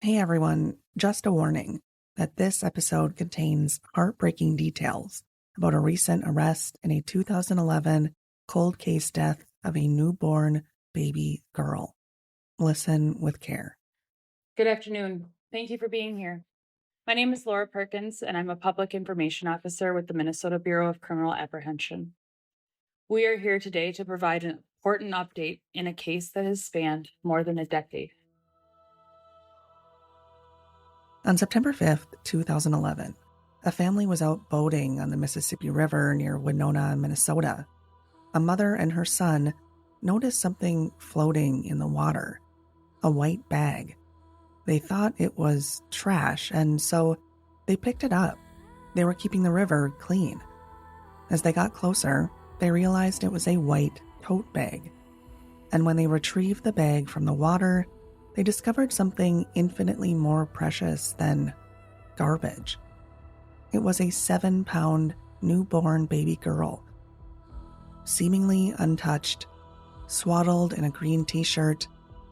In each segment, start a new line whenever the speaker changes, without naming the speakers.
Hey everyone, just a warning that this episode contains heartbreaking details about a recent arrest in a 2011 cold case death of a newborn baby girl. Listen with care.
Good afternoon. Thank you for being here. My name is Laura Perkins, and I'm a public information officer with the Minnesota Bureau of Criminal Apprehension. We are here today to provide an important update in a case that has spanned more than a decade.
On September 5th, 2011, a family was out boating on the Mississippi River near Winona, Minnesota. A mother and her son noticed something floating in the water, a white bag. They thought it was trash, and so they picked it up. They were keeping the river clean. As they got closer, they realized it was a white tote bag. And when they retrieved the bag from the water, they discovered something infinitely more precious than garbage. It was a 7-pound newborn baby girl, seemingly untouched, swaddled in a green t-shirt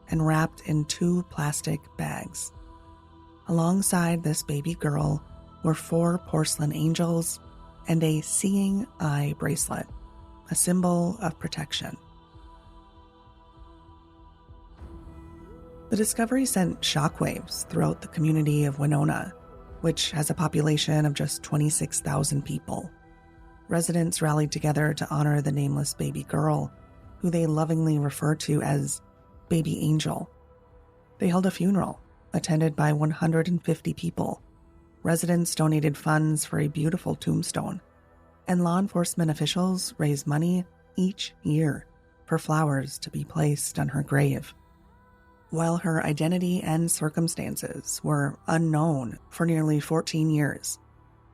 and wrapped in 2 plastic bags. Alongside this baby girl were 4 porcelain angels and a seeing eye bracelet, a symbol of protection. The discovery sent shockwaves throughout the community of Winona, which has a population of just 26,000 people. Residents rallied together to honor the nameless baby girl, who they lovingly refer to as Baby Angel. They held a funeral, attended by 150 people. Residents donated funds for a beautiful tombstone, and law enforcement officials raised money each year for flowers to be placed on her grave. While her identity and circumstances were unknown for nearly 14 years,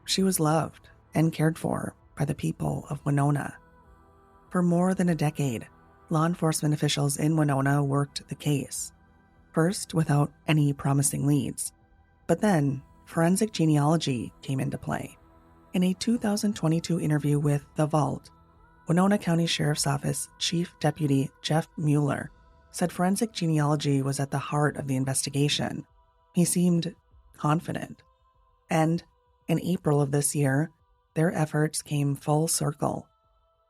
she was loved and cared for by the people of Winona. For more than a decade, law enforcement officials in Winona worked the case, first without any promising leads, but then forensic genealogy came into play. In a 2022 interview with The Vault, Winona County Sheriff's Office Chief Deputy Jeff Mueller said forensic genealogy was at the heart of the investigation. He seemed confident. And in April of this year, their efforts came full circle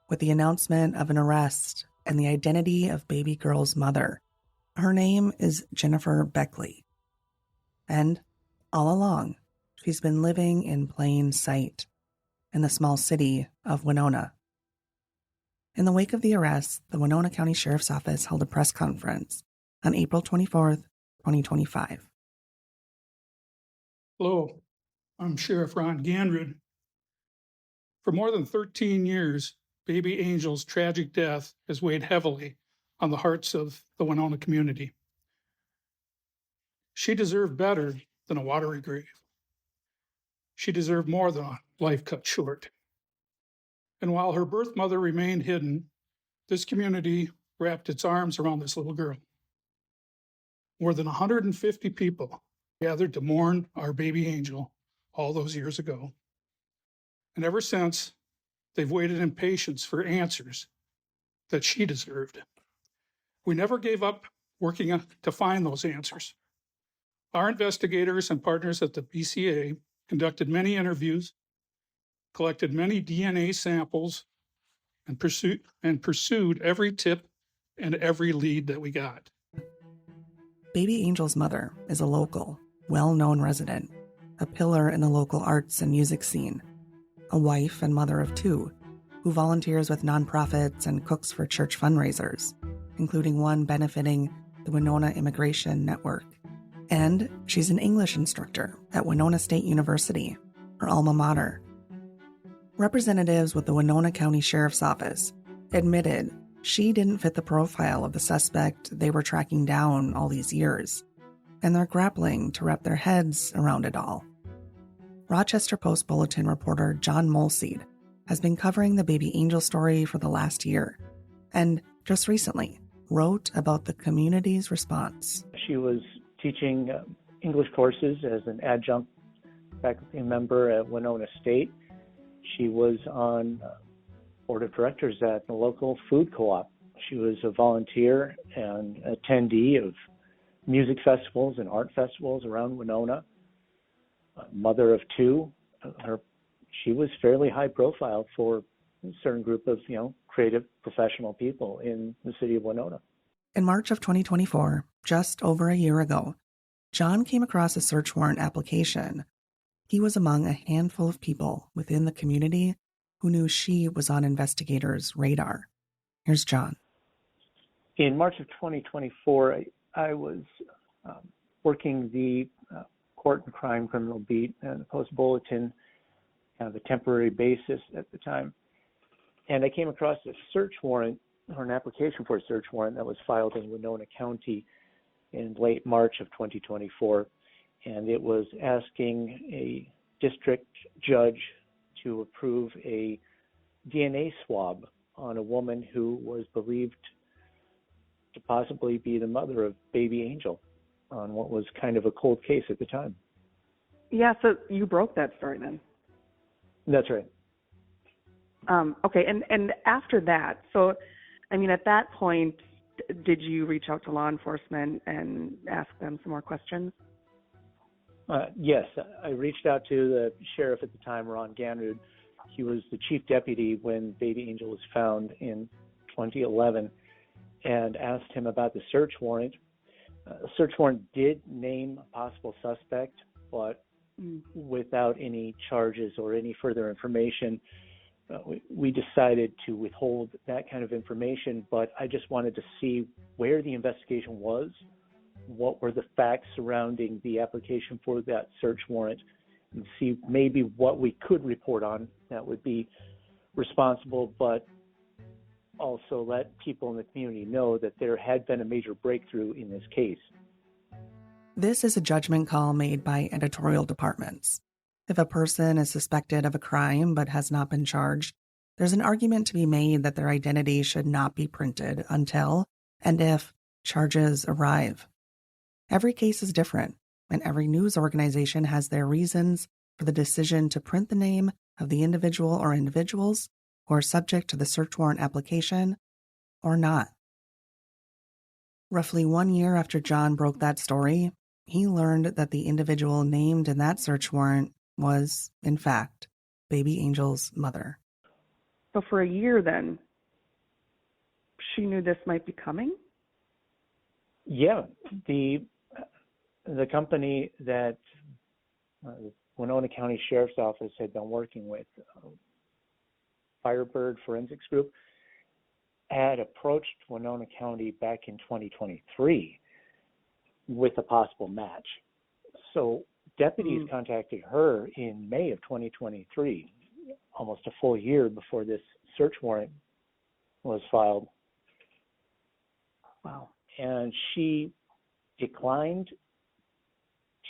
with the announcement of an arrest and the identity of baby girl's mother. Her name is Jennifer Baechle. And all along, she's been living in plain sight in the small city of Winona. In the wake of the arrest, the Winona County Sheriff's Office held a press conference on April 24th, 2025.
Hello, I'm Sheriff Ron Ganrud. For more than 13 years, Baby Angel's tragic death has weighed heavily on the hearts of the Winona community. She deserved better than a watery grave. She deserved more than a life cut short. And while her birth mother remained hidden, this community wrapped its arms around this little girl. More than 150 people gathered to mourn our baby angel all those years ago. And ever since, they've waited in patience for answers that she deserved. We never gave up working to find those answers. Our investigators and partners at the BCA conducted many interviews, collected many DNA samples, and pursued every tip and every lead that we got.
Baby Angel's mother is a local, well-known resident, a pillar in the local arts and music scene, a wife and mother of 2, who volunteers with nonprofits and cooks for church fundraisers, including one benefiting the Winona Immigration Network. And she's an English instructor at Winona State University, her alma mater. Representatives with the Winona County Sheriff's Office admitted she didn't fit the profile of the suspect they were tracking down all these years, and they're grappling to wrap their heads around it all. Rochester Post Bulletin reporter John Molseed has been covering the baby angel story for the last year, and just recently wrote about the community's response.
She was teaching English courses as an adjunct faculty member at Winona State. She was on board of directors at the local food co-op. She was a volunteer and attendee of music festivals and art festivals around Winona. Mother of two, she was fairly high profile for a certain group of, creative professional people in the city of Winona.
In March of 2024, just over a year ago, John came across a search warrant application. He was among a handful of people within the community who knew she was on investigators' radar. Here's John.
In March of 2024, I was working the court and crime criminal beat and the Post Bulletin, kind of a temporary basis at the time. And I came across a search warrant, or an application for a search warrant that was filed in Winona County in late March of 2024. And it was asking a district judge to approve a DNA swab on a woman who was believed to possibly be the mother of baby Angel on what was kind of a cold case at the time.
Yeah, so you broke that story then.
That's right.
Okay, and after that, so, at that point, did you reach out to law enforcement and ask them some more questions?
Yes, I reached out to the sheriff at the time, Ron Ganrud. He was the chief deputy when baby Angel was found in 2011, and asked him about the search warrant. The search warrant did name a possible suspect, but without any charges or any further information. We decided to withhold that kind of information, but I just wanted to see where the investigation was, what were the facts surrounding the application for that search warrant, and see maybe what we could report on that would be responsible, but also let people in the community know that there had been a major breakthrough in this case.
This is a judgment call made by editorial departments. If a person is suspected of a crime but has not been charged, there's an argument to be made that their identity should not be printed until and if charges arrive. Every case is different, and every news organization has their reasons for the decision to print the name of the individual or individuals who are subject to the search warrant application or not. Roughly 1 year after John broke that story, he learned that the individual named in that search warrant was, in fact, baby Angel's mother.
So for a year then, she knew this might be coming?
Yeah, the company that Winona County Sheriff's Office had been working with, Firebird Forensics Group, had approached Winona County back in 2023 with a possible match. So deputies contacted her in May of 2023, almost a full year before this search warrant was filed.
Wow.
And she declined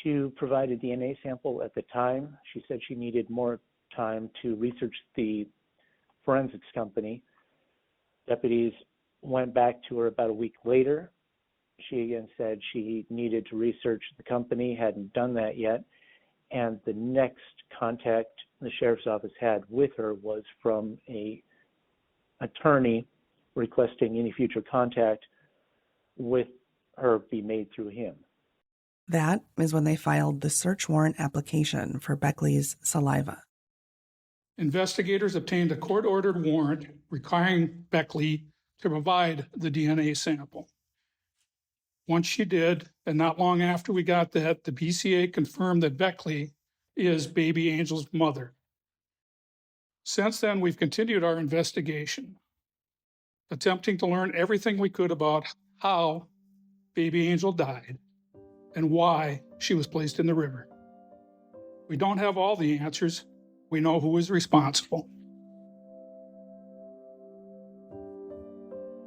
to provide a DNA sample at the time. She said she needed more time to research the forensics company. Deputies went back to her about a week later. She again said she needed to research the company, hadn't done that yet. And the next contact the sheriff's office had with her was from an attorney requesting any future contact with her be made through him.
That is when they filed the search warrant application for Baechle's saliva.
Investigators obtained a court-ordered warrant requiring Baechle to provide the DNA sample. Once she did, and not long after we got that, the BCA confirmed that Baechle is baby Angel's mother. Since then, we've continued our investigation, attempting to learn everything we could about how baby Angel died and why she was placed in the river. We don't have all the answers. We know who is responsible.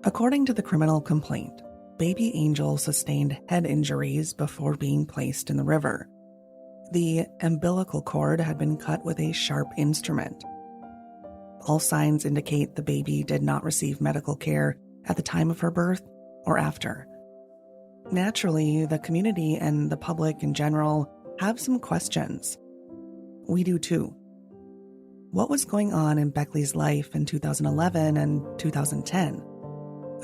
According to the criminal complaint, baby Angel sustained head injuries before being placed in the river. The umbilical cord had been cut with a sharp instrument. All signs indicate the baby did not receive medical care at the time of her birth or after. Naturally, the community and the public in general have some questions. We do too. What was going on in Baechle's life in 2011 and 2010?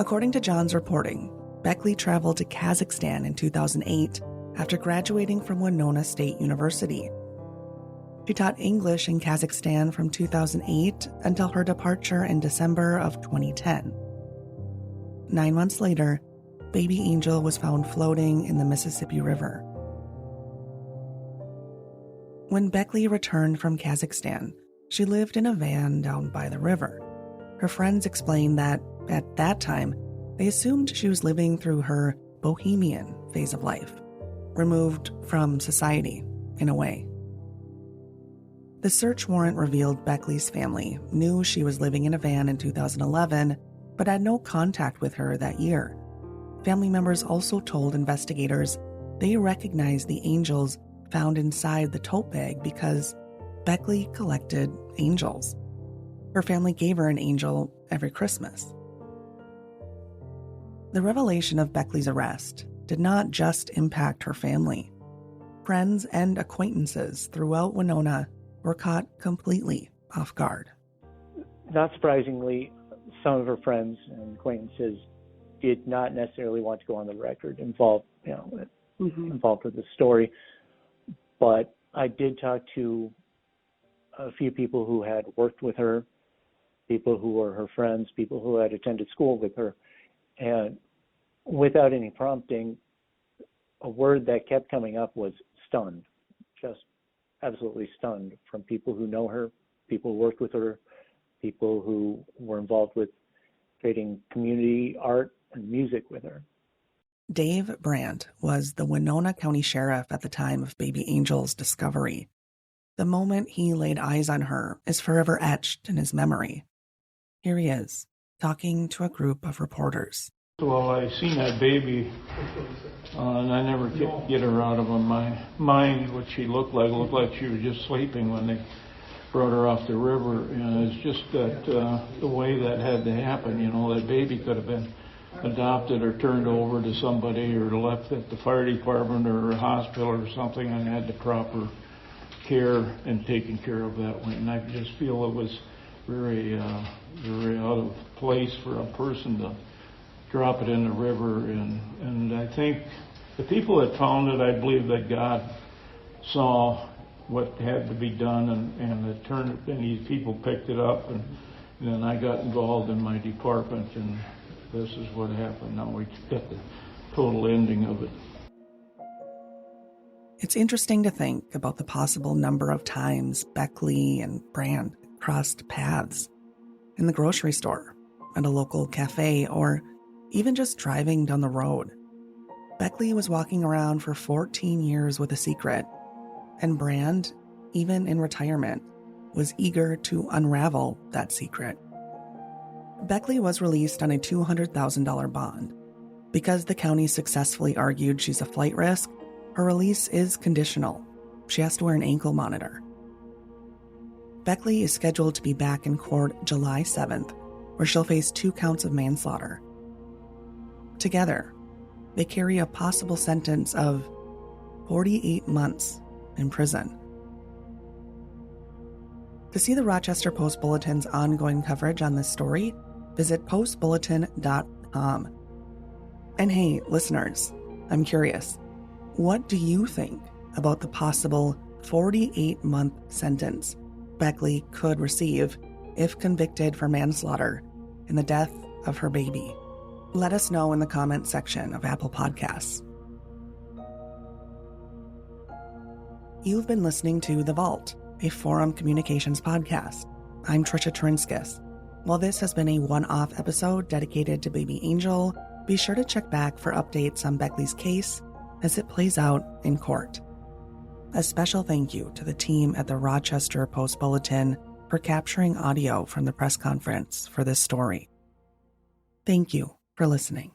According to John's reporting, Baechle traveled to Kazakhstan in 2008 after graduating from Winona State University. She taught English in Kazakhstan from 2008 until her departure in December of 2010. 9 months later, baby Angel was found floating in the Mississippi River. When Baechle returned from Kazakhstan, she lived in a van down by the river. Her friends explained that, at that time, they assumed she was living through her bohemian phase of life, removed from society, in a way. The search warrant revealed Baechle's family knew she was living in a van in 2011, but had no contact with her that year. Family members also told investigators they recognized the angels found inside the tote bag because Baechle collected angels. Her family gave her an angel every Christmas. The revelation of Baechle's arrest did not just impact her family. Friends and acquaintances throughout Winona were caught completely off guard.
Not surprisingly, some of her friends and acquaintances did not necessarily want to go on the record involved with the story. But I did talk to a few people who had worked with her, people who were her friends, people who had attended school with her. And without any prompting, a word that kept coming up was stunned, just absolutely stunned, from people who know her, people who worked with her, people who were involved with creating community art and music with her.
Dave Brandt was the Winona County Sheriff at the time of baby Angel's discovery. The moment he laid eyes on her is forever etched in his memory. Here he is, talking to a group of reporters.
Well, I seen that baby, and I never could get her out of my mind what she looked like. It looked like she was just sleeping when they brought her off the river. And it's just that the way that had to happen, that baby could have been adopted or turned over to somebody or left at the fire department or a hospital or something and had the proper care and taken care of that way. And I just feel it was very out of place for a person to drop it in the river. And I think the people that found it, I believe that God saw what had to be done and it turned, and these people picked it up, and then I got involved in my department, and this is what happened. Now we get the total ending of it.
It's interesting to think about the possible number of times Baechle and Brandt crossed paths in the grocery store, at a local cafe, or even just driving down the road. Baechle was walking around for 14 years with a secret, and Brandt, even in retirement, was eager to unravel that secret. Baechle was released on a $200,000 bond. Because the county successfully argued she's a flight risk, her release is conditional. She has to wear an ankle monitor. Baechle is scheduled to be back in court July 7th, where she'll face 2 counts of manslaughter. Together, they carry a possible sentence of 48 months in prison. To see the Rochester Post Bulletin's ongoing coverage on this story, visit postbulletin.com. And hey, listeners, I'm curious, what do you think about the possible 48-month sentence Baechle could receive if convicted for manslaughter in the death of her baby? Let us know in the comments section of Apple Podcasts. You've been listening to The Vault, a Forum Communications podcast. I'm Trisha Trinskis. While this has been a one-off episode dedicated to baby Angel, be sure to check back for updates on Baechle's case as it plays out in court. A special thank you to the team at the Rochester Post Bulletin for capturing audio from the press conference for this story. Thank you for listening.